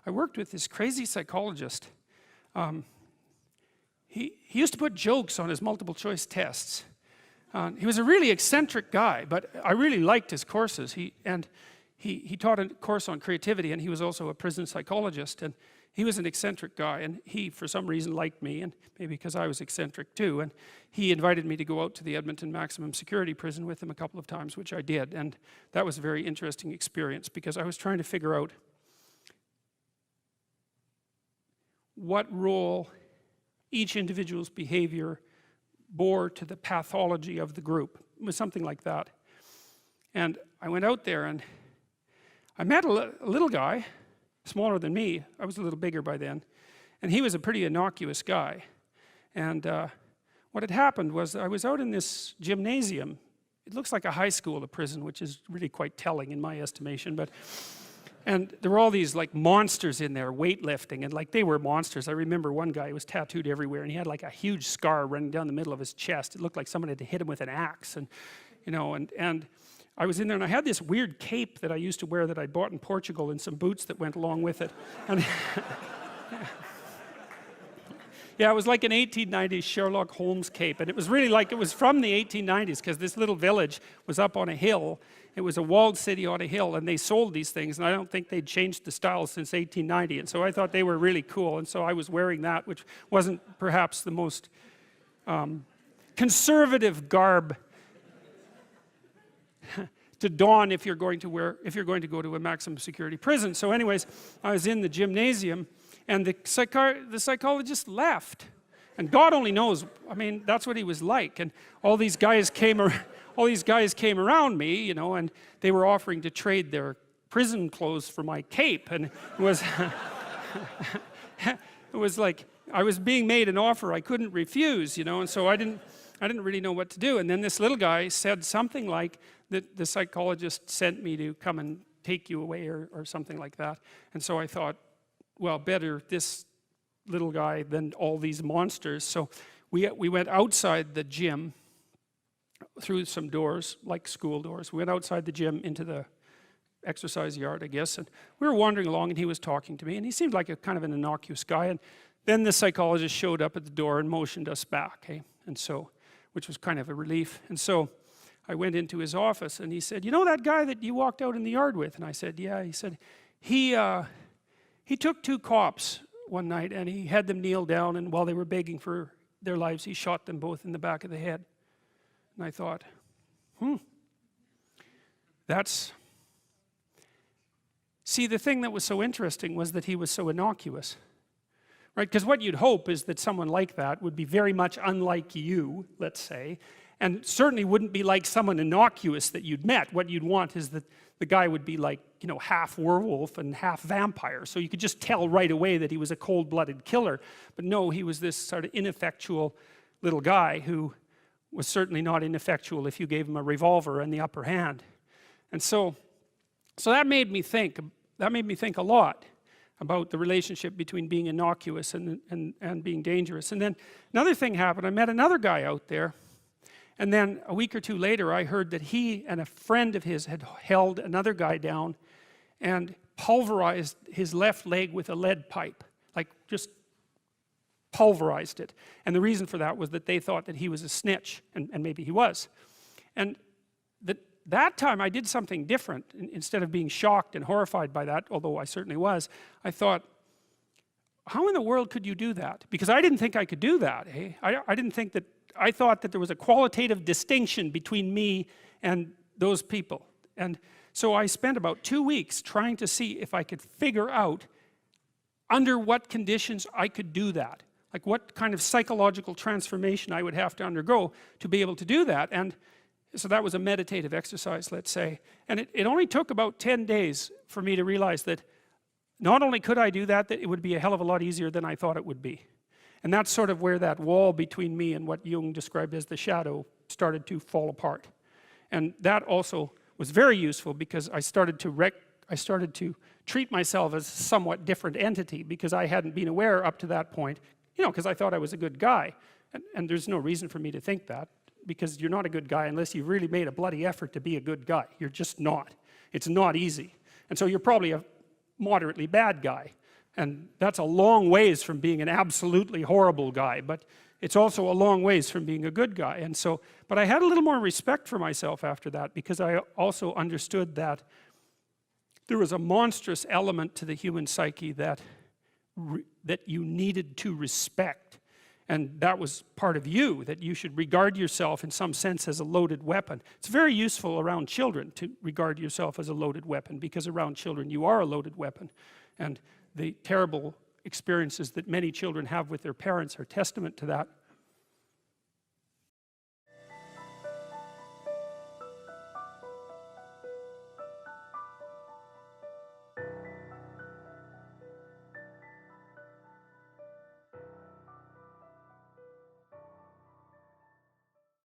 I worked with this crazy psychologist. He used to put jokes on his multiple choice tests. He was a really eccentric guy, but I really liked his courses. He taught a course on creativity, and he was also a prison psychologist. And he was an eccentric guy, and he, for some reason, liked me, and maybe because I was eccentric too. And he invited me to go out to the Edmonton Maximum Security Prison with him a couple of times, which I did. And that was a very interesting experience because I was trying to figure out what role each individual's behavior bore to the pathology of the group. It was something like that. And I went out there and I met a little guy, smaller than me. I was a little bigger by then. And he was a pretty innocuous guy. And what had happened was I was out in this gymnasium. It looks like a high school, a prison, which is really quite telling in my estimation. And there were all these like monsters in there weightlifting, and like they were monsters. I remember one guy who was tattooed everywhere, and he had like a huge scar running down the middle of his chest. It looked like someone had hit him with an axe, and and I was in there, and I had this weird cape that I used to wear that I bought in Portugal, and some boots that went along with it. And yeah, it was like an 1890s Sherlock Holmes cape, and it was really like it was from the 1890s because this little village was up on a hill. It was a walled city on a hill, and they sold these things, and I don't think they'd changed the style since 1890, and so I thought they were really cool, and so I was wearing that, which wasn't perhaps the most conservative garb to don if you're going to go to a maximum security prison. So anyways, I was in the gymnasium, and the psychologist left, and God only knows. I mean, that's what he was like. And all these guys came around me, and they were offering to trade their prison clothes for my cape, and it was it was like I was being made an offer I couldn't refuse, and so I didn't really know what to do. And then this little guy said something like that the psychologist sent me to come and take you away or something like that. And so I thought, well, better this little guy than all these monsters. So we went outside the gym through some doors, like school doors. We went outside the gym into the exercise yard, I guess, and we were wandering along, and he was talking to me, and he seemed like a kind of an innocuous guy. And then the psychologist showed up at the door and motioned us back, and so, which was kind of a relief. And so I went into his office, and he said, "You know that guy that you walked out in the yard with?" And I said, "Yeah." He said, he took two cops one night, and he had them kneel down, and while they were begging for their lives, he shot them both in the back of the head. And I thought, see, the thing that was so interesting was that he was so innocuous, right? Because what you'd hope is that someone like that would be very much unlike you, let's say, and certainly wouldn't be like someone innocuous that you'd met. What you'd want is that the guy would be like, half werewolf and half vampire, so you could just tell right away that he was a cold-blooded killer. But no, he was this sort of ineffectual little guy who was certainly not ineffectual if you gave him a revolver and the upper hand. And so that made me think a lot about the relationship between being innocuous and being dangerous. And then another thing happened. I met another guy out there, and then a week or two later I heard that he and a friend of his had held another guy down and pulverized his left leg with a lead pipe, like just pulverized it. And the reason for that was that they thought that he was a snitch, and maybe he was. And that time I did something different. Instead of being shocked and horrified by that, although I certainly was, I thought, how in the world could you do that? Because I didn't think I could do that. I thought that there was a qualitative distinction between me and those people. And so I spent about 2 weeks trying to see if I could figure out under what conditions I could do that. Like what kind of psychological transformation I would have to undergo to be able to do that. And so that was a meditative exercise, let's say. And it only took about 10 days for me to realize that not only could I do that, that it would be a hell of a lot easier than I thought it would be. And that's sort of where that wall between me and what Jung described as the shadow started to fall apart. And that also was very useful because I started to treat myself as a somewhat different entity because I hadn't been aware up to that point, because I thought I was a good guy. And there's no reason for me to think that, because you're not a good guy unless you've really made a bloody effort to be a good guy. You're just not. It's not easy. And so you're probably a moderately bad guy, and that's a long ways from being an absolutely horrible guy, but it's also a long ways from being a good guy. And so, but I had a little more respect for myself after that, because I also understood that there was a monstrous element to the human psyche that you needed to respect, and that was part of you, that you should regard yourself in some sense as a loaded weapon. It's very useful around children to regard yourself as a loaded weapon, because around children you are a loaded weapon, and the terrible experiences that many children have with their parents are testament to that.